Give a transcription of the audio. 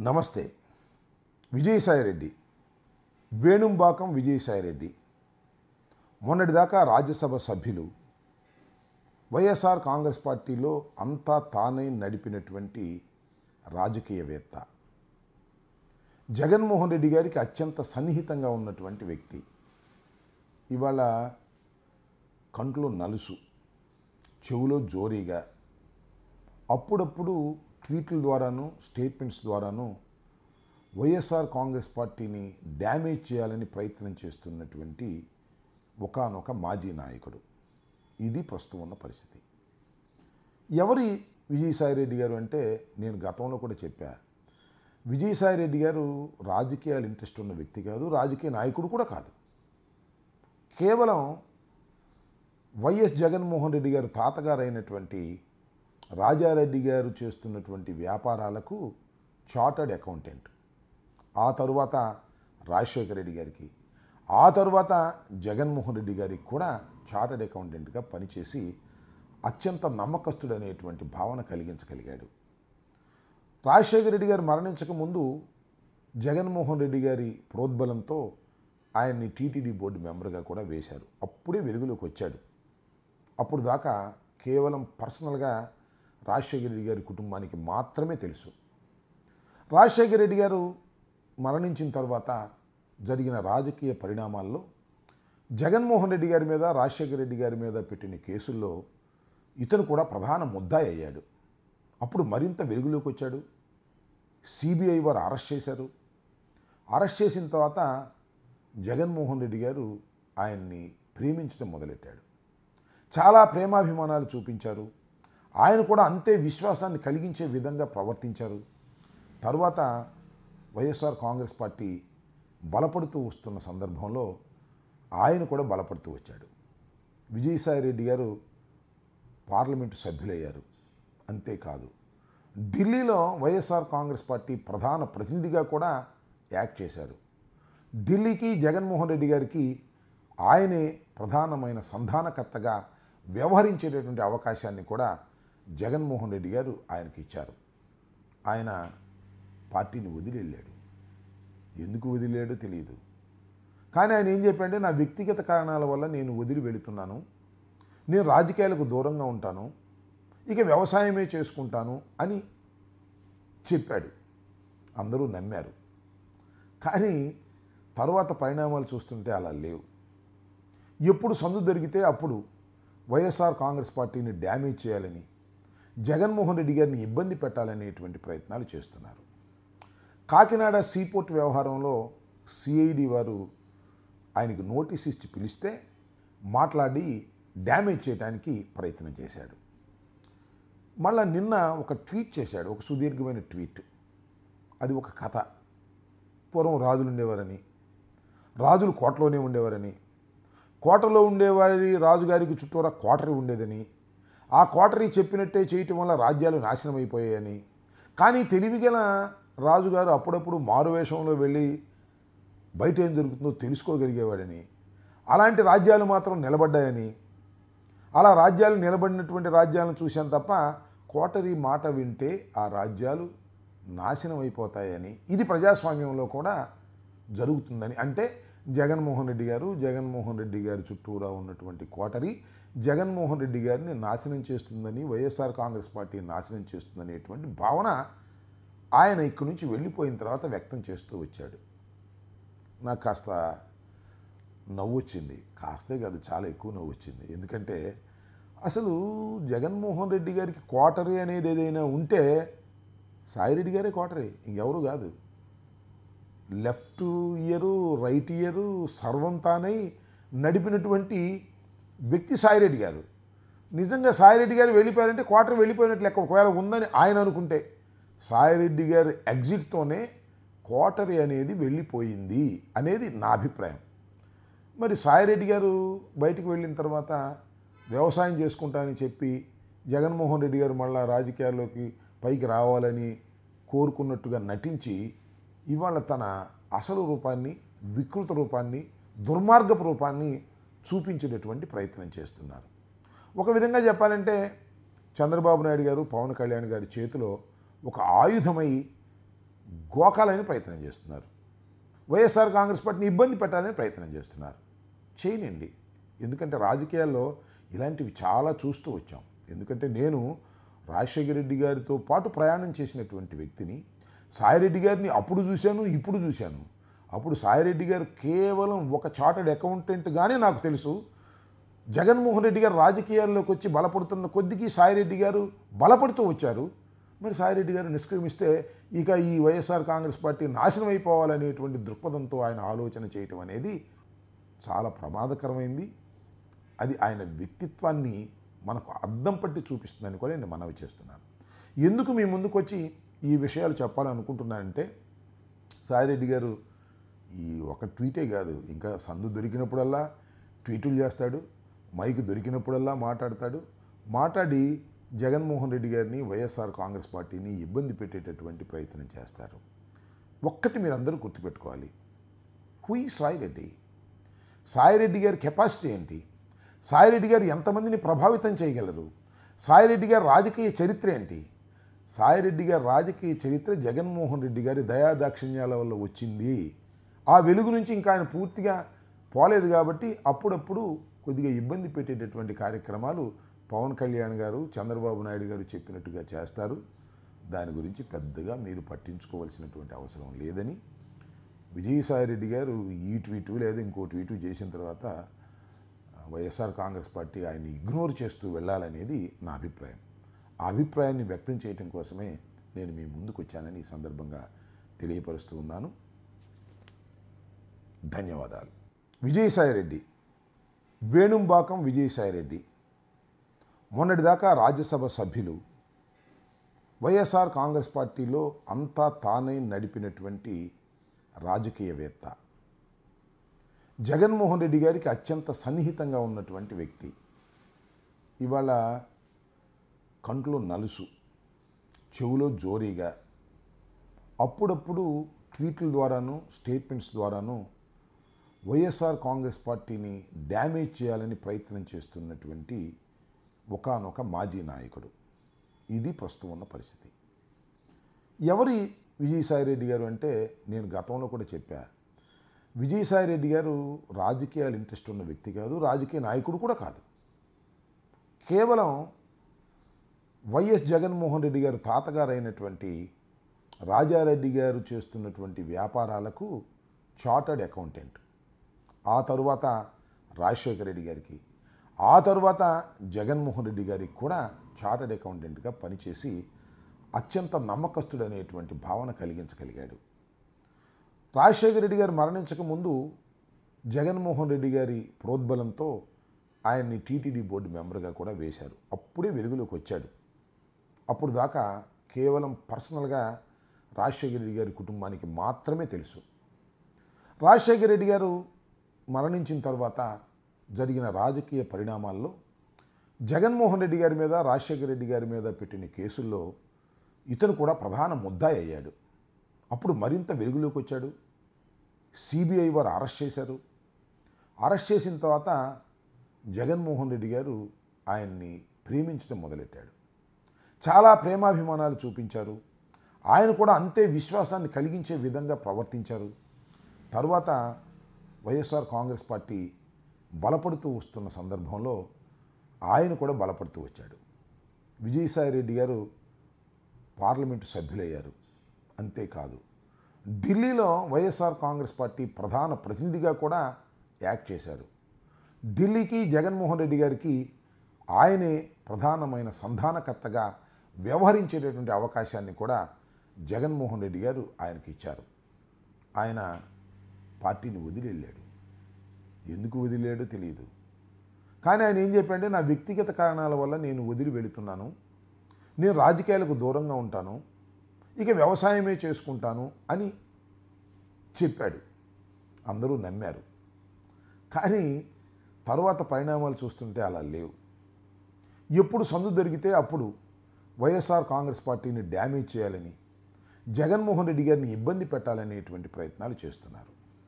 నమస్తే. విజయసాయిరెడ్డి, వేణుంబాకం విజయసాయిరెడ్డి మొన్నటిదాకా రాజ్యసభ సభ్యులు, వైఎస్ఆర్ కాంగ్రెస్ పార్టీలో అంతా తానే నడిపినటువంటి రాజకీయవేత్త, జగన్మోహన్ రెడ్డి గారికి అత్యంత సన్నిహితంగా ఉన్నటువంటి వ్యక్తి. ఇవాళ కంట్లో నలుసు, చెవులో జోరీగా, అప్పుడప్పుడు ట్వీట్ల ద్వారాను స్టేట్మెంట్స్ ద్వారాను వైఎస్ఆర్ కాంగ్రెస్ పార్టీని డ్యామేజ్ చేయాలని ప్రయత్నం చేస్తున్నటువంటి ఒకానొక మాజీ నాయకుడు. ఇది ప్రస్తుతం ఉన్న పరిస్థితి. ఎవరి విజయసాయిరెడ్డి గారు అంటే, నేను గతంలో కూడా చెప్పా, విజయసాయిరెడ్డి గారు రాజకీయాలు ఇంట్రెస్ట్ ఉన్న వ్యక్తి కాదు, రాజకీయ నాయకుడు కూడా కాదు. కేవలం వైఎస్ జగన్మోహన్ రెడ్డి గారు తాతగారు అయినటువంటి రాజారెడ్డి గారు చేస్తున్నటువంటి వ్యాపారాలకు చార్టర్డ్ అకౌంటెంట్, ఆ తరువాత రాజశేఖర రెడ్డి గారికి, ఆ తరువాత జగన్మోహన్ రెడ్డి గారికి కూడా చార్టర్డ్ అకౌంటెంట్గా పనిచేసి అత్యంత నమ్మకస్తుడనేటువంటి భావన కలిగించగలిగాడు. రాజశేఖర రెడ్డి గారు మరణించక ముందు జగన్మోహన్ రెడ్డి గారి ప్రోద్బలంతో ఆయన్ని టీటీడీ బోర్డు మెంబర్గా కూడా వేశారు. అప్పుడే వెలుగులోకి వచ్చాడు. అప్పుడు దాకా కేవలం పర్సనల్గా రాజశేఖర రెడ్డి గారి కుటుంబానికి మాత్రమే తెలుసు. రాజశేఖర రెడ్డి గారు మరణించిన తర్వాత జరిగిన రాజకీయ పరిణామాల్లో జగన్మోహన్ రెడ్డి గారి మీద, రాజశేఖర రెడ్డి గారి మీద పెట్టిన కేసుల్లో ఇతను కూడా ప్రధాన ముద్దాయి అయ్యాడు. అప్పుడు మరింత వెలుగులోకి వచ్చాడు. సిబిఐ వారు అరెస్ట్ చేశారు. అరెస్ట్ చేసిన తర్వాత జగన్మోహన్ రెడ్డి గారు ఆయన్ని ప్రేమించడం మొదలెట్టాడు. చాలా ప్రేమాభిమానాలు చూపించారు. ఆయన కూడా అంతే విశ్వాసాన్ని కలిగించే విధంగా ప్రవర్తించారు. తరువాత వైఎస్ఆర్ కాంగ్రెస్ పార్టీ బలపడుతూ వస్తున్న సందర్భంలో ఆయన కూడా బలపడుతూ వచ్చాడు. విజయసాయిరెడ్డి గారు పార్లమెంటు సభ్యులయ్యారు. అంతేకాదు, ఢిల్లీలో వైఎస్ఆర్ కాంగ్రెస్ పార్టీ ప్రధాన ప్రతినిధిగా కూడా యాక్ట్ చేశారు. ఢిల్లీకి జగన్మోహన్ రెడ్డి గారికి ఆయనే ప్రధానమైన సంధానకర్తగా వ్యవహరించేటటువంటి అవకాశాన్ని కూడా జగన్మోహన్ రెడ్డి గారు ఆయనకి ఇచ్చారు. ఆయన పార్టీని వదిలి వెళ్ళాడు. ఎందుకు వదిలేడో తెలియదు. కానీ ఆయన ఏం చెప్పాడంటే, నా వ్యక్తిగత కారణాల వల్ల నేను వదిలి వెళుతున్నాను, నేను రాజకీయాలకు దూరంగా ఉంటాను, ఇక వ్యవసాయమే చేసుకుంటాను అని చెప్పాడు. అందరూ నమ్మారు. కానీ తర్వాత పరిణామాలు చూస్తుంటే అలా లేవు. ఎప్పుడు సందు దొరికితే అప్పుడు వైఎస్ఆర్ కాంగ్రెస్ పార్టీని డ్యామేజ్ చేయాలని, జగన్మోహన్ రెడ్డి గారిని ఇబ్బంది పెట్టాలనేటువంటి ప్రయత్నాలు చేస్తున్నారు. కాకినాడ సీపోర్ట్ వ్యవహారంలో సిఐడి వారు ఆయనకు నోటీస్ ఇచ్చి పిలిస్తే మాట్లాడి డ్యామేజ్ చేయడానికి ప్రయత్నం చేశాడు. మళ్ళా నిన్న ఒక ట్వీట్ చేశాడు, ఒక సుదీర్ఘమైన ట్వీట్. అది ఒక కథ. పూర్వం రాజులు ఉండేవారని, రాజులు కోటలోనే ఉండేవారని, కోటలో ఉండేవారి రాజుగారికి చుట్టూరా కోటరీ ఉండేదని, ఆ కోటరీ చెప్పినట్టే చేయటం వల్ల రాజ్యాలు నాశనం అయిపోయాయని, కానీ తెలివిగల రాజుగారు అప్పుడప్పుడు మారువేషంలో వెళ్ళి బయట ఏం జరుగుతుందో తెలుసుకోగలిగేవాడని, అలాంటి రాజ్యాలు మాత్రం నిలబడ్డాయని, అలా రాజ్యాలు నిలబడినటువంటి రాజ్యాలను చూశాను తప్ప కోటరీ మాట వింటే ఆ రాజ్యాలు నాశనం అయిపోతాయని, ఇది ప్రజాస్వామ్యంలో కూడా జరుగుతుందని, అంటే జగన్మోహన్ రెడ్డి గారి చుట్టూరా ఉన్నటువంటి కోటరీ జగన్మోహన్ రెడ్డి గారిని నాశనం చేస్తుందని, వైఎస్ఆర్ కాంగ్రెస్ పార్టీ నాశనం చేస్తుందనేటువంటి భావన ఆయన ఇక్కడి నుంచి వెళ్ళిపోయిన తర్వాత వ్యక్తం చేస్తూ వచ్చాడు. నాకు కాస్త నవ్వు వచ్చింది. కాస్తే కాదు, చాలా ఎక్కువ నవ్వు వచ్చింది. ఎందుకంటే అసలు జగన్మోహన్ రెడ్డి గారికి కోటరీ అనేది ఏదైనా ఉంటే సాయిరెడ్డి గారే కోటరీ, ఇంకెవరు కాదు. లెఫ్ట్ ఇయరు, రైట్ ఇయరు సర్వం తానై నడిపినటువంటి వ్యక్తి సాయిరెడ్డి గారు. నిజంగా సాయిరెడ్డి గారు వెళ్ళిపోయారంటే కోటరీ వెళ్ళిపోయినట్లు లెక్క. ఒకవేళ ఉందని ఆయన అనుకుంటే, సాయిరెడ్డి గారి ఎగ్జిట్తోనే కోటరీ అనేది వెళ్ళిపోయింది అనేది నా అభిప్రాయం. మరి సాయిరెడ్డి గారు బయటికి వెళ్ళిన తర్వాత వ్యవసాయం చేసుకుంటానని చెప్పి జగన్మోహన్ రెడ్డి గారు మళ్ళా రాజకీయాల్లోకి పైకి రావాలని కోరుకున్నట్టుగా నటించి ఇవాళ తన అసలు రూపాన్ని, వికృత రూపాన్ని, దుర్మార్గపు రూపాన్ని చూపించేటటువంటి ప్రయత్నం చేస్తున్నారు. ఒక విధంగా చెప్పాలంటే చంద్రబాబు నాయుడు గారు, పవన్ కళ్యాణ్ గారి చేతిలో ఒక ఆయుధమై గోకాలని ప్రయత్నం చేస్తున్నారు. వైఎస్ఆర్ కాంగ్రెస్ పార్టీని ఇబ్బంది పెట్టాలని ప్రయత్నం చేస్తున్నారు. చేయనండి. ఎందుకంటే రాజకీయాల్లో ఇలాంటివి చాలా చూస్తూ వచ్చాం. ఎందుకంటే నేను రాజశేఖర రెడ్డి గారితో పాటు ప్రయాణం చేసినటువంటి వ్యక్తిని. సాయిరెడ్డి గారిని అప్పుడు చూశాను, ఇప్పుడు చూశాను. అప్పుడు సాయిరెడ్డి గారు కేవలం ఒక చార్టర్డ్ అకౌంటెంట్గానే నాకు తెలుసు. జగన్మోహన్ రెడ్డి గారు రాజకీయాల్లోకి వచ్చి బలపడుతున్న కొద్దికి సాయిరెడ్డి గారు బలపడుతూ వచ్చారు. మరి సాయిరెడ్డి గారు నిష్క్రమిస్తే ఇక ఈ వైఎస్ఆర్ కాంగ్రెస్ పార్టీ నాశనం అయిపోవాలనేటువంటి దృక్పథంతో ఆయన ఆలోచన చేయటం అనేది చాలా ప్రమాదకరమైంది. అది ఆయన వ్యక్తిత్వాన్ని మనకు అద్దం పట్టి చూపిస్తుందని కూడా నేను మనవి చేస్తున్నాను. ఎందుకు మీ ముందుకు వచ్చి ఈ విషయాలు చెప్పాలనుకుంటున్నానంటే, సాయిరెడ్డి గారు ఈ ఒక ట్వీటే కాదు, ఇంకా సందు దొరికినప్పుడల్లా ట్వీటులు చేస్తాడు, మైక్ దొరికినప్పుడల్లా మాట్లాడి జగన్మోహన్ రెడ్డి గారిని, వైఎస్ఆర్ కాంగ్రెస్ పార్టీని ఇబ్బంది పెట్టేటటువంటి ప్రయత్నం చేస్తారు. ఒక్కటి మీరు అందరూ గుర్తుపెట్టుకోవాలి, హూ ఈ సాయిరెడ్డి? సాయిరెడ్డి గారి కెపాసిటీ ఏంటి? సాయిరెడ్డి గారు ఎంతమందిని ప్రభావితం చేయగలరు? సాయిరెడ్డి గారి రాజకీయ చరిత్ర ఏంటి? సాయిరెడ్డి గారి రాజకీయ చరిత్ర జగన్మోహన్ రెడ్డి గారి దయాదాక్షిణ్యాల వల్ల వచ్చింది. ఆ వెలుగు నుంచి ఇంకా ఆయన పూర్తిగా పోలేదు కాబట్టి అప్పుడప్పుడు కొద్దిగా ఇబ్బంది పెట్టేటటువంటి కార్యక్రమాలు పవన్ కళ్యాణ్ గారు, చంద్రబాబు నాయుడు గారు చెప్పినట్టుగా చేస్తారు. దాని గురించి పెద్దగా మీరు పట్టించుకోవాల్సినటువంటి అవసరం లేదని, విజయసాయిరెడ్డి గారు ఈ ట్వీటు లేదా ఇంకో ట్వీటు చేసిన తర్వాత వైఎస్ఆర్ కాంగ్రెస్ పార్టీ ఆయన్ని ఇగ్నోర్ చేస్తూ వెళ్ళాలనేది నా అభిప్రాయం. ఆ అభిప్రాయాన్ని వ్యక్తం చేయడం కోసమే నేను మీ ముందుకు వచ్చానని ఈ సందర్భంగా తెలియపరుస్తూ ఉన్నాను. ధన్యవాదాలు. విజయసాయిరెడ్డి, వేణుంబాకం విజయసాయిరెడ్డి మొన్నటిదాకా రాజ్యసభ సభ్యులు, వైఎస్ఆర్ కాంగ్రెస్ పార్టీలో అంతా తానే నడిపినటువంటి రాజకీయవేత్త, జగన్మోహన్ రెడ్డి గారికి అత్యంత సన్నిహితంగా ఉన్నటువంటి వ్యక్తి. ఇవాళ కంట్లో నలుసు, చెవులో జోరీగా, అప్పుడప్పుడు ట్వీట్ల ద్వారాను స్టేట్మెంట్స్ ద్వారాను వైఎస్ఆర్ కాంగ్రెస్ పార్టీని డ్యామేజ్ చేయాలని ప్రయత్నం చేస్తున్నటువంటి ఒకానొక మాజీ నాయకుడు. ఇది ప్రస్తుతం ఉన్న పరిస్థితి. ఎవరి విజయసాయిరెడ్డి గారు అంటే, నేను గతంలో కూడా చెప్పా, విజయసాయిరెడ్డి గారు రాజకీయాలు ఇంట్రెస్ట్ ఉన్న వ్యక్తి కాదు, రాజకీయ నాయకుడు కూడా కాదు. కేవలం వైఎస్ జగన్మోహన్ రెడ్డి గారు తాతగారు అయినటువంటి రాజారెడ్డి గారు చేస్తున్నటువంటి వ్యాపారాలకు చార్టర్డ్ అకౌంటెంట్. ఆ తరువాత రాజశేఖర రెడ్డి గారికి, ఆ తరువాత జగన్మోహన్ రెడ్డి గారికి కూడా చార్టర్డ్ అకౌంటెంట్గా పనిచేసి అత్యంత నమ్మకస్తుడనేటువంటి భావన కలిగించగలిగాడు. రాజశేఖర రెడ్డి గారు మరణించక ముందు జగన్మోహన్ రెడ్డి గారి ప్రోద్బలంతో ఆయన్ని టీటీడీ బోర్డు మెంబర్గా కూడా వేశారు. అప్పుడే వెలుగులోకి వచ్చాడు. అప్పుడు దాకా కేవలం పర్సనల్గా రాజశేఖర రెడ్డి గారి కుటుంబానికి మాత్రమే తెలుసు. రాజశేఖర రెడ్డి గారు మరణించిన తర్వాత జరిగిన రాజకీయ పరిణామాల్లో జగన్మోహన్ రెడ్డి గారి మీద, రాజశేఖర రెడ్డి గారి మీద పెట్టిన కేసుల్లో ఇతను కూడా ప్రధాన ముద్దాయి అయ్యాడు. అప్పుడు మరింత వెలుగులోకి వచ్చాడు. సిబిఐ వారు అరెస్ట్ చేశారు. అరెస్ట్ చేసిన తర్వాత జగన్మోహన్ రెడ్డి గారు ఆయన్ని ప్రేమించడం మొదలెట్టాడు. చాలా ప్రేమాభిమానాలు చూపించారు. ఆయన కూడా అంతే విశ్వాసాన్ని కలిగించే విధంగా ప్రవర్తించారు. తరువాత వైఎస్ఆర్ కాంగ్రెస్ పార్టీ బలపడుతూ వస్తున్న సందర్భంలో ఆయన కూడా బలపడుతూ వచ్చాడు. విజయసాయిరెడ్డి గారు పార్లమెంటు సభ్యులయ్యారు. అంతేకాదు, ఢిల్లీలో వైఎస్ఆర్ కాంగ్రెస్ పార్టీ ప్రధాన ప్రతినిధిగా కూడా యాక్ట్ చేశారు. ఢిల్లీకి జగన్మోహన్ రెడ్డి గారికి ఆయనే ప్రధానమైన సంధానకర్తగా వ్యవహరించేటటువంటి అవకాశాన్ని కూడా జగన్మోహన్ రెడ్డి గారు ఆయనకి ఇచ్చారు. ఆయన పార్టీని వదిలి వెళ్ళాడు. ఎందుకు వదిలేడో తెలియదు. కానీ ఆయన ఏం చెప్పాడంటే, నా వ్యక్తిగత కారణాల వల్ల నేను వదిలి వెళుతున్నాను, నేను రాజకీయాలకు దూరంగా ఉంటాను, ఇక వ్యవసాయమే చేసుకుంటాను అని చెప్పాడు. అందరూ నమ్మారు. కానీ తర్వాత పరిణామాలు చూస్తుంటే అలా లేవు. ఎప్పుడు సందు దొరికితే అప్పుడు వైఎస్ఆర్ కాంగ్రెస్ పార్టీని డ్యామేజ్ చేయాలని, జగన్మోహన్ రెడ్డి గారిని ఇబ్బంది పెట్టాలనేటువంటి ప్రయత్నాలు చేస్తున్నారు.